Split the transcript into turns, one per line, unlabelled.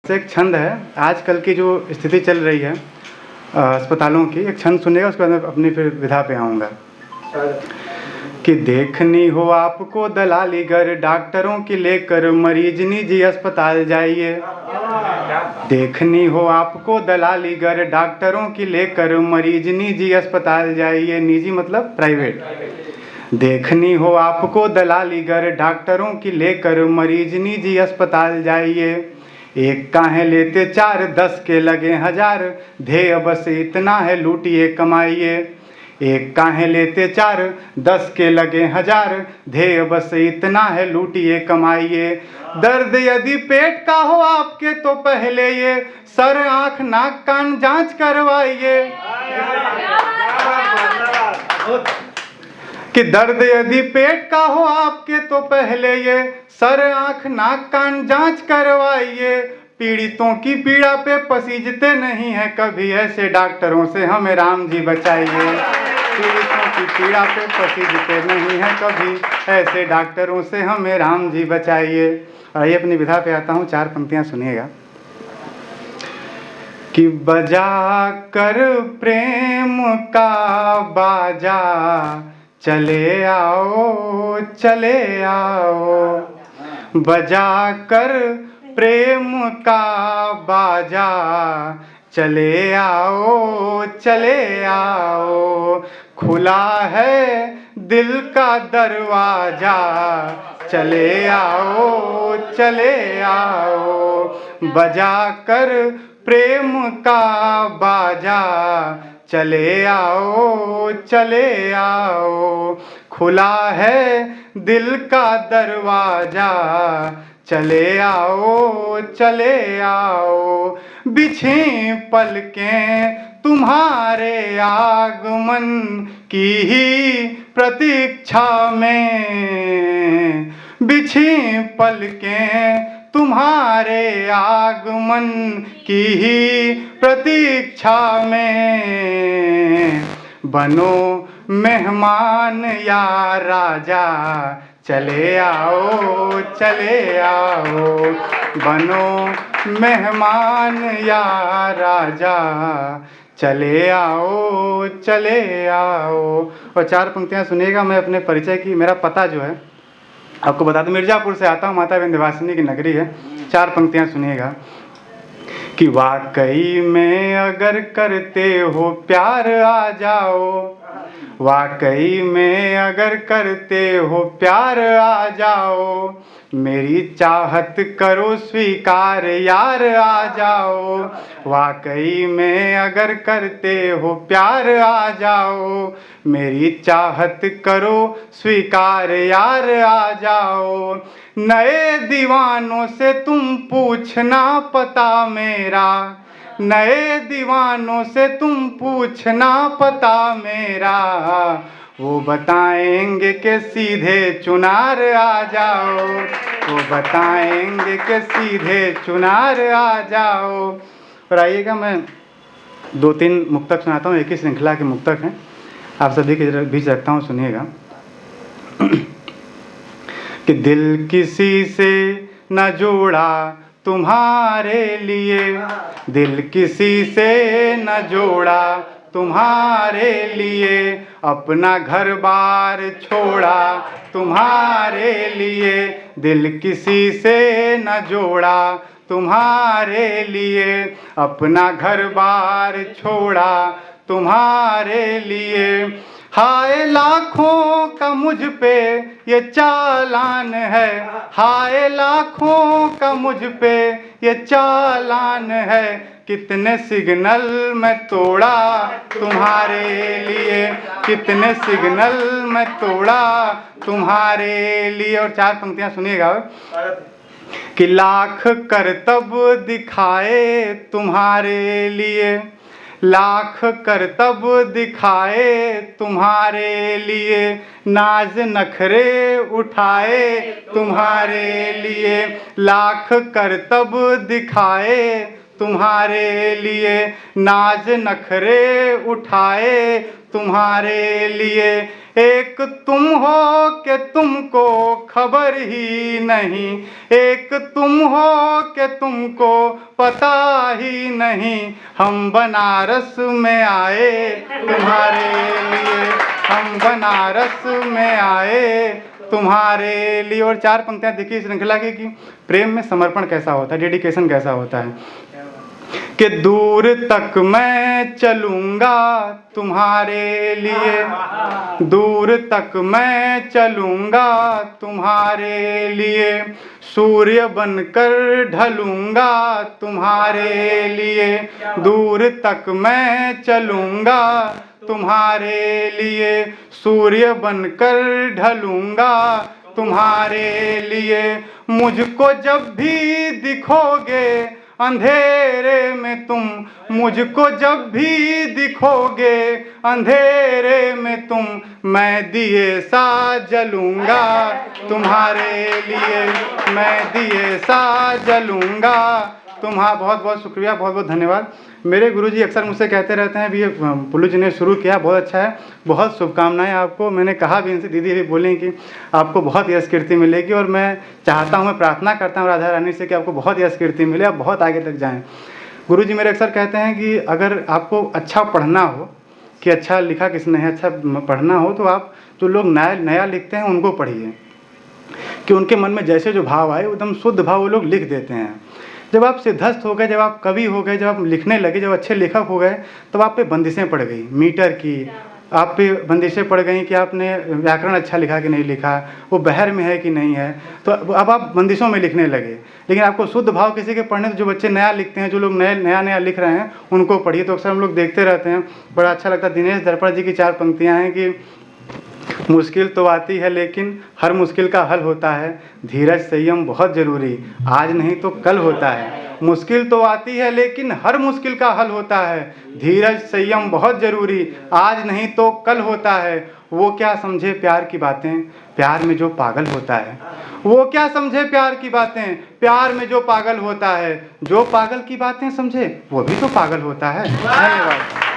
से एक छंद है। आजकल की जो स्थिति चल रही है अस्पतालों की, एक छंद सुनिएगा, उसके बाद मैं अपनी फिर विधा पे आऊँगा। कि देखनी हो आपको दलाली गर, डॉक्टरों की लेकर मरीज निजी अस्पताल जाइए। देखनी हो आपको दलाली गर, डॉक्टरों की लेकर मरीज निजी अस्पताल जाइए। निजी मतलब प्राइवेट। देखनी हो आपको दलाली गर, डॉक्टरों की लेकर मरीज निजी अस्पताल जाइए। एक काहे लेते 4, 10 के लगे 1000, ध्येय बस इतना है लूटिए कमाइए। एक काहे लेते 4, 10 के लगे 1000, ध्येय बस इतना है लूटिए कमाइए। दर्द यदि पेट का हो आपके तो पहले ये सर आँख नाक कान जांच करवाइए। कि दर्द यदि पेट का हो आपके तो पहले ये सर आँख नाक कान जांच करवाइए। पीड़ितों की पीड़ा पे पसीजते नहीं है कभी, ऐसे डॉक्टरों से हमें राम जी बचाइए। पीड़ितों की पीड़ा पे पसीजते नहीं है कभी, ऐसे डॉक्टरों से हमें राम जी बचाइए। आइए अपनी विधा पे आता हूँ, 4 पंक्तियाँ सुनिएगा। कि बजा कर प्रेम का बाजा, चले आओ चले आओ। बजा कर प्रेम का बाजा, चले आओ चले आओ। खुला है दिल का दरवाजा, चले आओ चले आओ। बजा कर प्रेम का बाजा, चले आओ चले आओ। खुला है दिल का दरवाजा, चले आओ चले आओ। बिछी पलकें तुम्हारे आगमन की ही प्रतीक्षा में। बिछी पलकें तुम्हारे आगमन की ही प्रतीक्षा में। बनो मेहमान या राजा, चले आओ चले आओ। बनो मेहमान या राजा, चले आओ चले आओ। और 4 पंक्तियाँ सुनिएगा। मैं अपने परिचय की, मेरा पता जो है आपको बता दूं, मिर्ज़ापुर से आता हूँ, माता विंध्यवासिनी की नगरी है। 4 पंक्तियाँ सुनिएगा। कि वाकई में अगर करते हो प्यार आ जाओ। वाकई में अगर करते हो प्यार आ जाओ। मेरी चाहत करो स्वीकार यार आ जाओ। वाकई में अगर करते हो प्यार आ जाओ। मेरी चाहत करो स्वीकार यार आ जाओ। नए दीवानों से तुम पूछना पता मेरा। नए दीवानों से तुम पूछना पता मेरा। वो बताएंगे कि सीधे चुनार आ जाओ। वो बताएंगे कि सीधे चुनार आ जाओ। और आइएगा, मैं 2-3 मुक्तक सुनाता हूँ, एक ही श्रृंखला के मुक्तक हैं, आप सभी के बीच रखता हूँ, सुनिएगा। कि दिल किसी से न जोड़ा तुम्हारे लिए। दिल किसी से न जोड़ा तुम्हारे लिए। अपना घर बार छोड़ा तुम्हारे लिए। दिल किसी से न जोड़ा तुम्हारे लिए। अपना घर बार छोड़ा तुम्हारे लिए। हाय लाखों का मुझ पे ये चालान है। हाय लाखों का मुझ पे ये चालान है। कितने सिग्नल मैं तोड़ा तुम्हारे लिए। कितने सिग्नल मैं तोड़ा तुम्हारे लिए। और 4 पंक्तियाँ सुनिएगा। कि लाख करतब दिखाए तुम्हारे लिए। लाख करतब दिखाए तुम्हारे लिए। नाज नखरे उठाए तुम्हारे लिए। लाख करतब दिखाए तुम्हारे लिए, नाज नखरे उठाए तुम्हारे लिए। एक तुम हो कि तुमको खबर ही नहीं, एक तुम हो कि तुमको पता ही नहीं। हम बनारस में आए तुम्हारे लिए, हम बनारस में आए तुम्हारे लिए। और 4 पंक्तियाँ देखिए श्रृंखला की कि प्रेम में समर्पण कैसा होता है, डेडिकेशन कैसा होता है कि दूर तक मैं चलूँगा तुम्हारे लिए, दूर तक मैं चलूँगा तुम्हारे लिए। सूर्य बनकर ढलूँगा तुम्हारे लिए, दूर तक मैं चलूँगा तुम्हारे लिए। सूर्य बनकर ढलूँगा तुम्हारे लिए। मुझको जब भी दिखोगे अंधेरे में तुम, मुझको जब भी दिखोगे अंधेरे में तुम, मैं दिए सा जलूँगा तुम्हारे लिए, मैं दिए सा जलूँगा तुम्हारा। बहुत बहुत शुक्रिया, बहुत बहुत धन्यवाद। मेरे गुरुजी अक्सर मुझसे कहते रहते हैं, भी ये पुल्लू जी ने शुरू किया बहुत अच्छा है, बहुत शुभकामनाएं आपको। मैंने कहा भी इनसे, दीदी भी बोलें कि आपको बहुत यश कीर्ति मिलेगी, और मैं चाहता हूँ, मैं प्रार्थना करता हूँ राधा रानी से कि आपको बहुत यश कीर्ति मिले, आप बहुत आगे तक जाएँ। गुरुजी मेरे अक्सर कहते हैं कि अगर आपको अच्छा पढ़ना हो, कि अच्छा लिखा किसने है, अच्छा पढ़ना हो, तो आप जो लोग नया लिखते हैं उनको पढ़िए, कि उनके मन में जैसे जो भाव आए एकदम शुद्ध भाव वो लोग लिख देते हैं। जब आप सिद्धस्थ हो गए, जब आप कवि हो गए, जब आप लिखने लगे, जब अच्छे लेखक हो गए, तब आप पे बंदिशें पड़ गई, मीटर की आप पे बंदिशें पड़ गई कि आपने व्याकरण अच्छा लिखा कि नहीं लिखा, वो बहर में है कि नहीं है, तो अब आप बंदिशों में लिखने लगे। लेकिन आपको शुद्ध भाव किसी के पढ़ने, तो जो बच्चे नया लिखते हैं, जो लोग नया लिख रहे हैं, उनको पढ़िए। तो अक्सर हम लोग देखते रहते हैं, बड़ा अच्छा लगता है। दिनेश दर्पण जी की 4 पंक्तियाँ हैं कि मुश्किल तो आती है लेकिन हर मुश्किल का हल होता है, धीरज संयम बहुत ज़रूरी, आज नहीं तो कल होता है। मुश्किल तो आती है लेकिन हर मुश्किल का हल होता है, धीरज संयम बहुत ज़रूरी, आज नहीं तो कल होता है। वो क्या समझे प्यार की बातें, प्यार में जो पागल होता है, वो क्या समझे प्यार की बातें, प्यार में जो पागल होता है। जो पागल की बातें समझे वो भी तो पागल होता है। धन्यवाद।